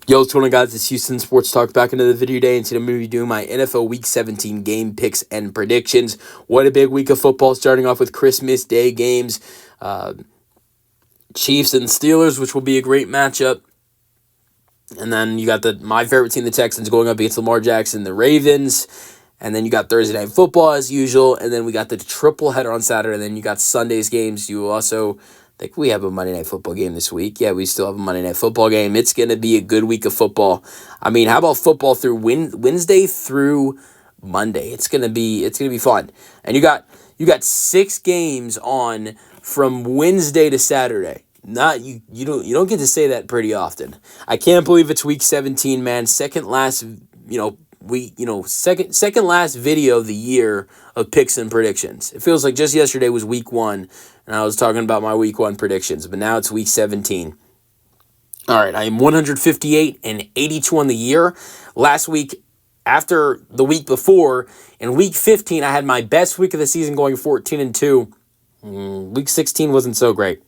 Yo, what's going on, guys? It's Houston Sports Talk back into the video day, and today I'm going to be doing my NFL Week 17 game picks and predictions. What a big week of football, starting off with Christmas Day games. Uh, Chiefs and Steelers, which will be a great matchup. And then you got my favorite team, the Texans, going up against Lamar Jackson, the Ravens. And then you got Thursday Night Football as usual. And then we got the triple header on Saturday. And then you got Sunday's games. You also think we have a Monday Night Football game this week. Yeah, we still have a Monday Night Football game. It's going to be a good week of football. I mean, how about football through Wednesday through Monday? It's gonna be fun. And you got 6 games on from Wednesday to Saturday. Not you don't get to say that pretty often. I can't believe it's week 17, man. Second last second last video of the year of picks and predictions. It feels like just yesterday was week 1 and I was talking about my week 1 predictions, but now it's week 17. All right, I am 158 and 82 on the year. Last week, after the week before, in week 15, I had my best week of the season, going 14 and 2. Week 16 wasn't so great.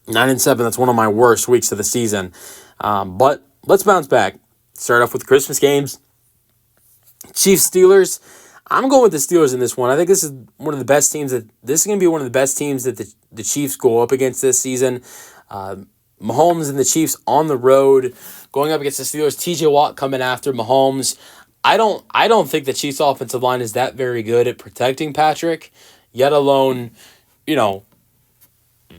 9 and 7. That's one of my worst weeks of the season. But let's bounce back. Start off with Christmas games. Chiefs Steelers. I'm going with the Steelers in this one. I think this is one of the best teams this is going to be one of the best teams that the Chiefs go up against this season. Mahomes and the Chiefs on the road, going up against the Steelers. TJ Watt coming after Mahomes. I don't think the Chiefs' offensive line is that very good at protecting Patrick, yet alone,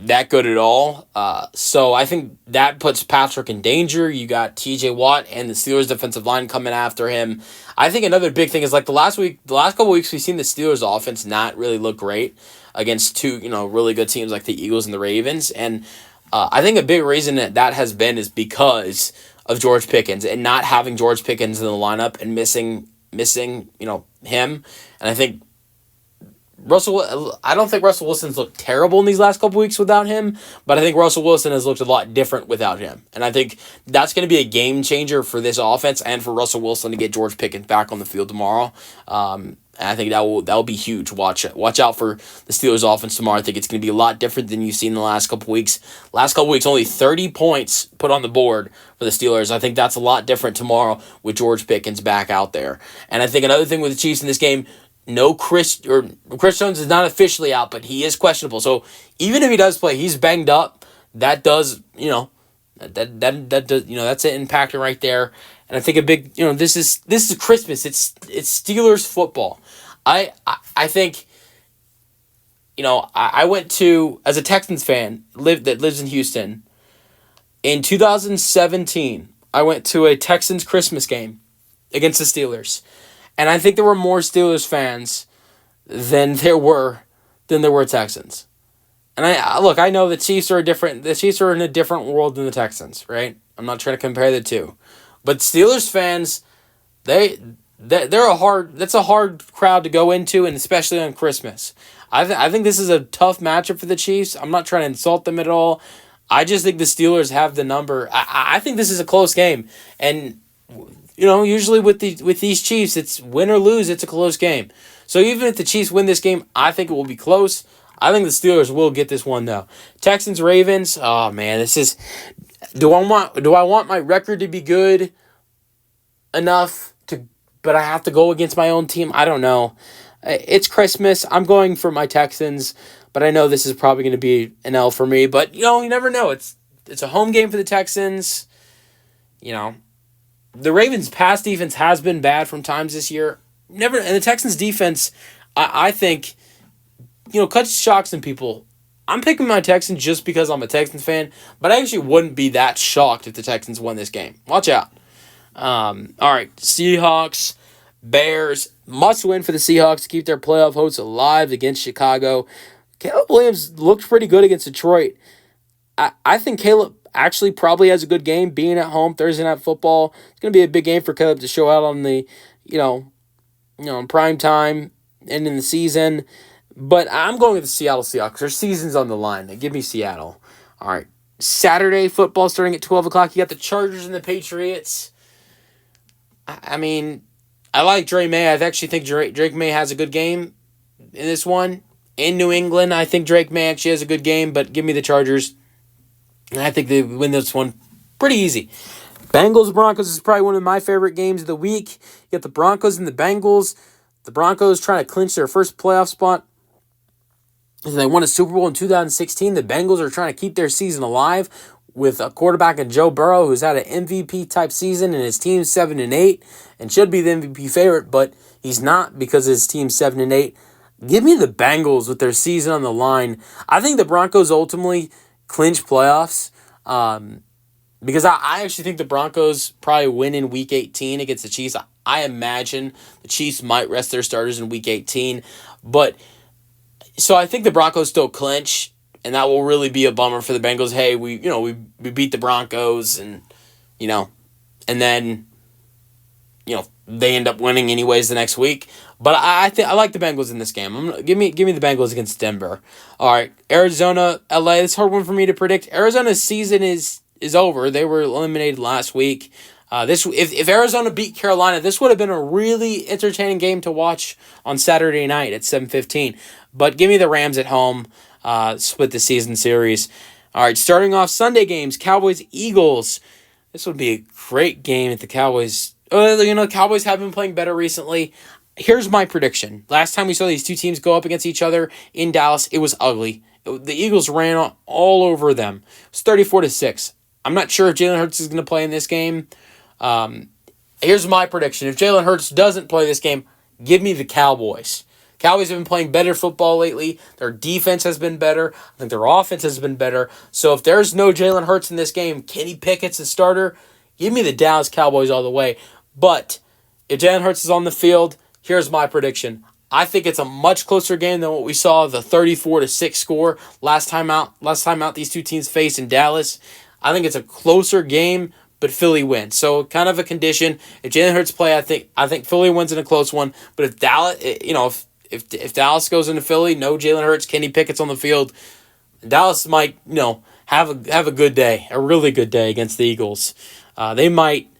that good at all. So I think that puts Patrick in danger. You got TJ Watt and the Steelers' defensive line coming after him. I think another big thing is, like, the last couple weeks, we've seen the Steelers' offense not really look great against two, really good teams like the Eagles and the Ravens. And I think a big reason that has been is because of George Pickens and not having George Pickens in the lineup and missing him. And I think I don't think Russell Wilson's looked terrible in these last couple weeks without him, but I think Russell Wilson has looked a lot different without him. And I think that's going to be a game changer for this offense and for Russell Wilson to get George Pickens back on the field tomorrow. And I think that will be huge. Watch out for the Steelers offense tomorrow. I think it's going to be a lot different than you've seen in the last couple weeks. Last couple weeks, only 30 points put on the board for the Steelers. I think that's a lot different tomorrow with George Pickens back out there. And I think another thing with the Chiefs in this game, Chris Jones is not officially out, but he is questionable. So even if he does play, he's banged up. That does, that does, that's an impactor right there. And I think a big, this is Christmas. It's Steelers football. I think, I went to, as a Texans fan that lives in Houston, in 2017, I went to a Texans Christmas game against the Steelers. And I think there were more Steelers fans than there were Texans. And I know the Chiefs are in a different world than the Texans, right? I'm not trying to compare the two. But Steelers fans, that's a hard crowd to go into, and especially on Christmas. I think this is a tough matchup for the Chiefs. I'm not trying to insult them at all. I just think the Steelers have the number. I think this is a close game. And usually with these Chiefs, it's win or lose, it's a close game. So even if the Chiefs win this game, I think it will be close. I think the Steelers will get this one, though. Texans Ravens. Oh man, this is. Do I want my record to be good enough but I have to go against my own team? I don't know. It's Christmas. I'm going for my Texans, but I know this is probably going to be an L for me. But you never know. It's a home game for the Texans. The Ravens' pass defense has been bad from times this year. And the Texans' defense, I think, cuts shocks some people. I'm picking my Texans just because I'm a Texans fan, but I actually wouldn't be that shocked if the Texans won this game. Watch out. All right, Seahawks, Bears. Must win for the Seahawks to keep their playoff hopes alive against Chicago. Caleb Williams looked pretty good against Detroit. I think Caleb actually probably has a good game being at home. Thursday Night Football. It's going to be a big game for Caleb to show out on the, in prime time and in the season. But I'm going with the Seattle Seahawks. Their season's on the line. Give me Seattle. All right. Saturday football starting at 12 o'clock. You got the Chargers and the Patriots. I mean, I like Drake May. I actually think Drake May has a good game in this one. In New England, I think Drake May actually has a good game, but give me the Chargers. And I think they win this one pretty easy. Bengals-Broncos is probably one of my favorite games of the week. You got the Broncos and the Bengals. The Broncos trying to clinch their first playoff spot. They won a Super Bowl in 2016. The Bengals are trying to keep their season alive with a quarterback in Joe Burrow, who's had an MVP-type season, and his team's 7-8, and should be the MVP favorite, but he's not because his team's 7-8. Give me the Bengals with their season on the line. I think the Broncos ultimately clinch playoffs because I actually think the Broncos probably win in Week 18 against the Chiefs. I imagine the Chiefs might rest their starters in Week 18, but so I think the Broncos still clinch, and that will really be a bummer for the Bengals. Hey, we beat the Broncos, and then they end up winning anyways the next week. But I think I like the Bengals in this game. Give me the Bengals against Denver. All right, Arizona, LA. It's a hard one for me to predict. Arizona's season is over. They were eliminated last week. If Arizona beat Carolina, this would have been a really entertaining game to watch on Saturday night at 7:15. But give me the Rams at home. Split the season series. All right, starting off Sunday games, Cowboys-Eagles. This would be a great game at the Cowboys. Cowboys have been playing better recently. Here's my prediction. Last time we saw these two teams go up against each other in Dallas, it was ugly. The Eagles ran all over them. It was 34-6. I'm not sure if Jalen Hurts is going to play in this game. Here's my prediction. If Jalen Hurts doesn't play this game, give me the Cowboys. Cowboys have been playing better football lately. Their defense has been better. I think their offense has been better. So if there's no Jalen Hurts in this game, Kenny Pickett's the starter, give me the Dallas Cowboys all the way. But if Jalen Hurts is on the field, here's my prediction. I think it's a much closer game than what we saw, the 34-6 score last time out these two teams faced in Dallas. I think it's a closer game, but Philly wins. So kind of a condition. If Jalen Hurts play, I think Philly wins in a close one. But if Dallas, if Dallas goes into Philly, no Jalen Hurts, Kenny Pickett's on the field, Dallas might have a good day, a really good day against the Eagles. They might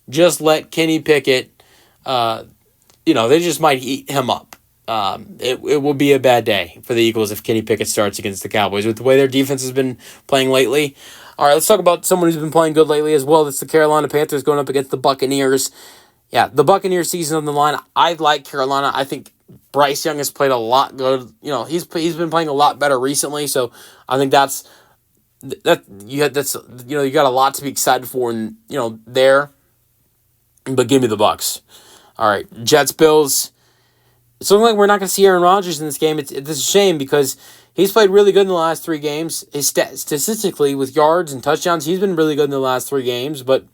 just let Kenny Pickett, they just might eat him up. It will be a bad day for the Eagles if Kenny Pickett starts against the Cowboys with the way their defense has been playing lately. All right, let's talk about someone who's been playing good lately as well. That's the Carolina Panthers going up against the Buccaneers. Yeah, the Buccaneers season on the line. I like Carolina. I think Bryce Young has played a lot good. He's been playing a lot better recently. So I think you got a lot to be excited for there. But give me the Bucs. All right, Jets Bills. It's looking like we're not going to see Aaron Rodgers in this game. It's a shame because he's played really good in the last 3 games. Statistically, with yards and touchdowns, he's been really good in the last 3 games. But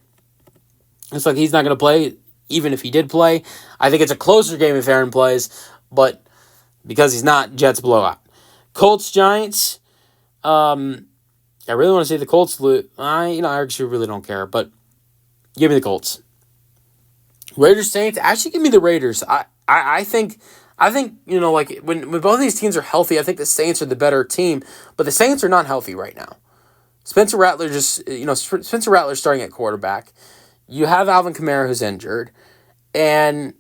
it's like he's not going to play, even if he did play. I think it's a closer game if Aaron plays, but because he's not, Jets blowout. Colts Giants. I really want to see the Colts lose. I actually really don't care, but give me the Colts. Raiders Saints. Actually, give me the Raiders. I think when both these teams are healthy, I think the Saints are the better team, but the Saints are not healthy right now. Spencer Rattler's starting at quarterback. You have Alvin Kamara who's injured, and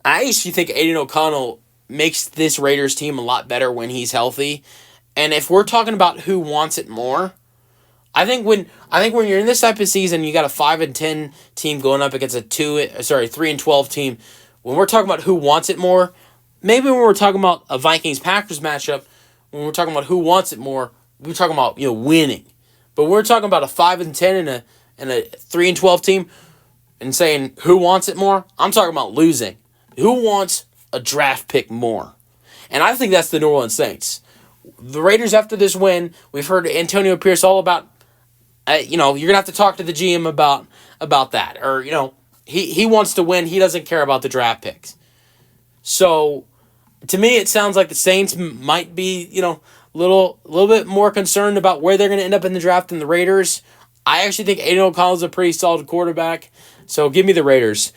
I actually think Aiden O'Connell makes this Raiders team a lot better when he's healthy. And if we're talking about who wants it more, I think when you're in this type of season, you got a 5-10 team going up against a 3-12 team. When we're talking about who wants it more, maybe when we're talking about a Vikings-Packers matchup, when we're talking about who wants it more, we're talking about winning. But when we're talking about a 5-10 and a 3-12 team, and saying who wants it more, I'm talking about losing. Who wants a draft pick more? And I think that's the New Orleans Saints. The Raiders, after this win, we've heard Antonio Pierce all about. You're gonna have to talk to the GM about that, or he wants to win. He doesn't care about the draft picks. So, to me, it sounds like the Saints might be little bit more concerned about where they're gonna end up in the draft than the Raiders. I actually think Aiden O'Connell is a pretty solid quarterback. So give me the Raiders.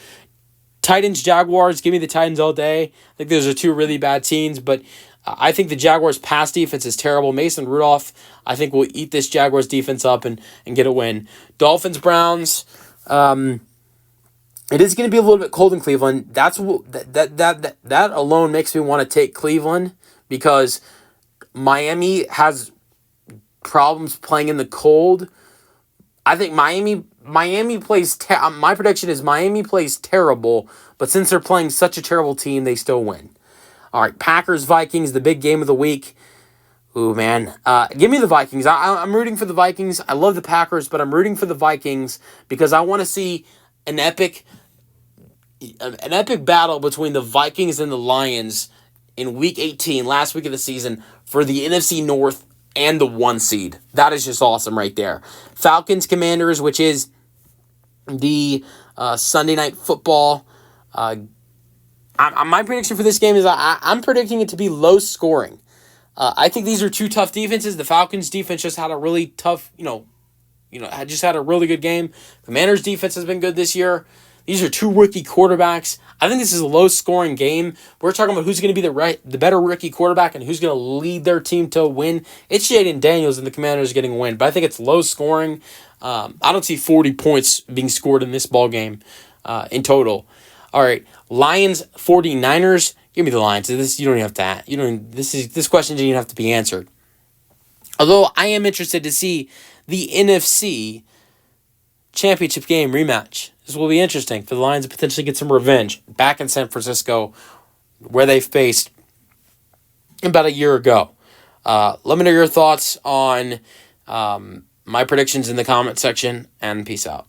Titans, Jaguars, give me the Titans all day. I think those are 2 really bad teams, but I think the Jaguars' pass defense is terrible. Mason Rudolph, I think, will eat this Jaguars defense up and get a win. Dolphins, Browns. It is going to be a little bit cold in Cleveland. That alone makes me want to take Cleveland because Miami has problems playing in the cold. I think Miami Miami plays. My prediction is Miami plays terrible, but since they're playing such a terrible team, they still win. All right, Packers Vikings, the big game of the week. Ooh, man. Give me the Vikings. I'm rooting for the Vikings. I love the Packers, but I'm rooting for the Vikings because I want to see an epic battle between the Vikings and the Lions in Week 18, last week of the season, for the NFC North and the 1 seed. That is just awesome right there. Falcons Commanders, which is the Sunday Night Football. My prediction for this game is I'm predicting it to be low scoring. I think these are two tough defenses. The Falcons defense just had a really tough, just had a really good game. Commanders defense has been good this year. These are two rookie quarterbacks. I think this is a low-scoring game. We're talking about who's going to be the better rookie quarterback and who's going to lead their team to a win. It's Jayden Daniels and the Commanders getting a win, but I think it's low-scoring. I don't see 40 points being scored in this ball game in total. All right, Lions 49ers. Give me the Lions. This you don't even have to. This question didn't even have to be answered. Although I am interested to see the NFC Championship game rematch. This will be interesting for the Lions to potentially get some revenge back in San Francisco, where they faced about a year ago. Let me know your thoughts on my predictions in the comment section, and peace out.